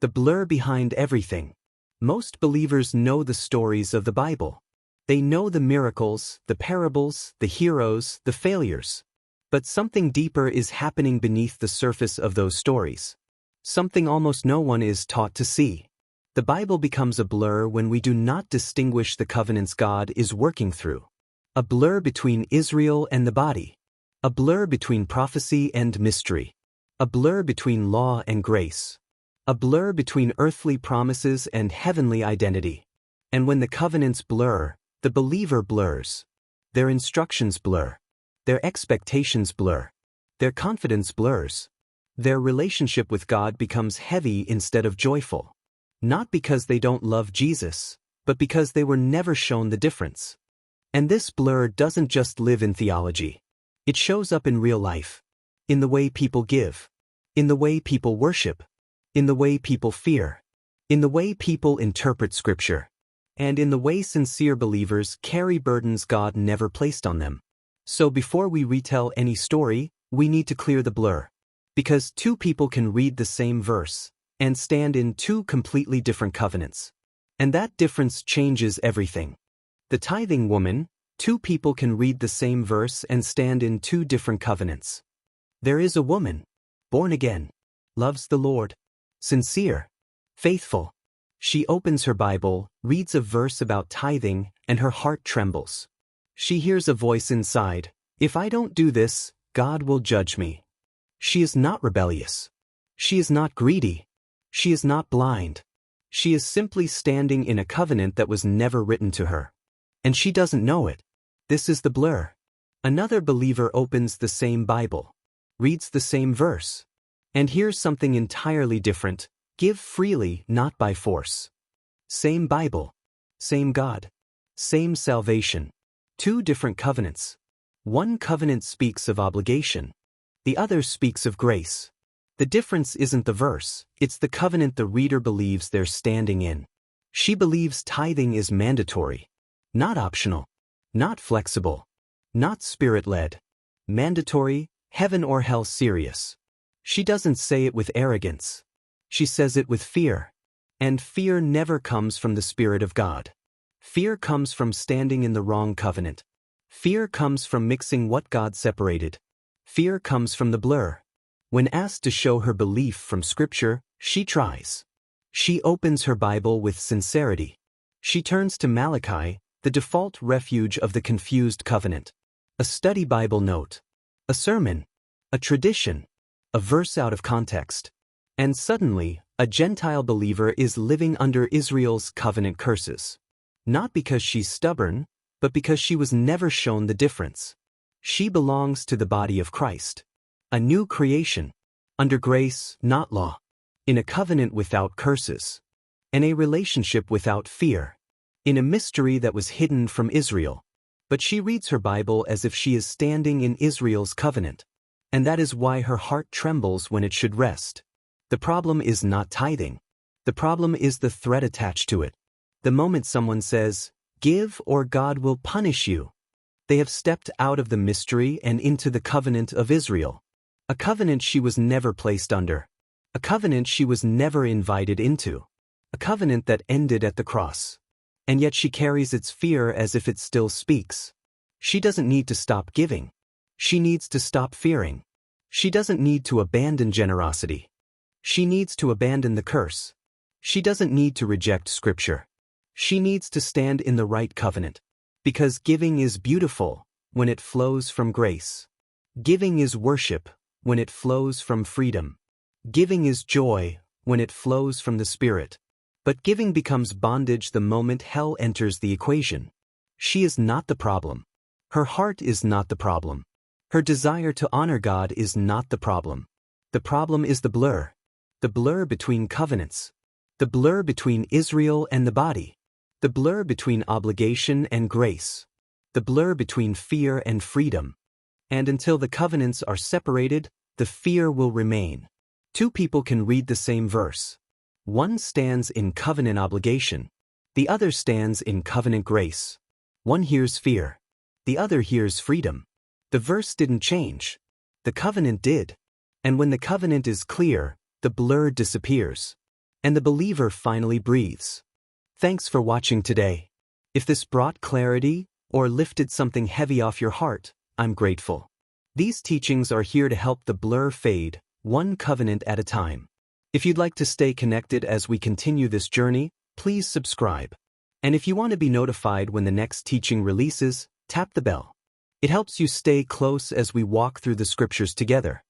the blur behind everything. Most believers know the stories of the Bible. They know the miracles, the parables, the heroes, the failures. But something deeper is happening beneath the surface of those stories. Something almost no one is taught to see. The Bible becomes a blur when we do not distinguish the covenants God is working through. A blur between Israel and the body. A blur between prophecy and mystery. A blur between law and grace. A blur between earthly promises and heavenly identity. And when the covenants blur, the believer blurs. Their instructions blur. Their expectations blur. Their confidence blurs. Their relationship with God becomes heavy instead of joyful. Not because they don't love Jesus, but because they were never shown the difference. And this blur doesn't just live in theology. It shows up in real life. In the way people give. In the way people worship. In the way people fear. In the way people interpret Scripture. And in the way sincere believers carry burdens God never placed on them. So before we retell any story, we need to clear the blur. Because two people can read the same verse and stand in two completely different covenants. And that difference changes everything. The tithing woman, two people can read the same verse and stand in two different covenants. There is a woman, born again, loves the Lord, sincere, faithful. She opens her Bible, reads a verse about tithing, and her heart trembles. She hears a voice inside, "If I don't do this, God will judge me." She is not rebellious. She is not greedy. She is not blind. She is simply standing in a covenant that was never written to her. And she doesn't know it. This is the blur. Another believer opens the same Bible, reads the same verse, and hears something entirely different: give freely, not by force. Same Bible, same God, same salvation. Two different covenants. One covenant speaks of obligation. The other speaks of grace. The difference isn't the verse, it's the covenant the reader believes they're standing in. She believes tithing is mandatory, not optional, not flexible, not spirit-led. Mandatory, heaven or hell serious. She doesn't say it with arrogance. She says it with fear. And fear never comes from the Spirit of God. Fear comes from standing in the wrong covenant. Fear comes from mixing what God separated. Fear comes from the blur. When asked to show her belief from Scripture, she tries. She opens her Bible with sincerity. She turns to Malachi, the default refuge of the confused covenant. A study Bible note. A sermon. A tradition. A verse out of context. And suddenly, a Gentile believer is living under Israel's covenant curses. Not because she's stubborn, but because she was never shown the difference. She belongs to the body of Christ. A new creation. Under grace, not law. In a covenant without curses. In a relationship without fear. In a mystery that was hidden from Israel. But she reads her Bible as if she is standing in Israel's covenant. And that is why her heart trembles when it should rest. The problem is not tithing. The problem is the threat attached to it. The moment someone says, "Give or God will punish you," they have stepped out of the mystery and into the covenant of Israel. A covenant she was never placed under. A covenant she was never invited into. A covenant that ended at the cross. And yet she carries its fear as if it still speaks. She doesn't need to stop giving. She needs to stop fearing. She doesn't need to abandon generosity. She needs to abandon the curse. She doesn't need to reject Scripture. She needs to stand in the right covenant. Because giving is beautiful when it flows from grace. Giving is worship when it flows from freedom. Giving is joy when it flows from the Spirit. But giving becomes bondage the moment hell enters the equation. She is not the problem. Her heart is not the problem. Her desire to honor God is not the problem. The problem is the blur. The blur between covenants. The blur between Israel and the body. The blur between obligation and grace. The blur between fear and freedom. And until the covenants are separated, the fear will remain. Two people can read the same verse. One stands in covenant obligation. The other stands in covenant grace. One hears fear. The other hears freedom. The verse didn't change. The covenant did. And when the covenant is clear, the blur disappears. and the believer finally breathes. Thanks for watching today. If this brought clarity or lifted something heavy off your heart, I'm grateful. These teachings are here to help the blur fade, one covenant at a time. If you'd like to stay connected as we continue this journey, please subscribe. And if you want to be notified when the next teaching releases, tap the bell. It helps you stay close as we walk through the scriptures together.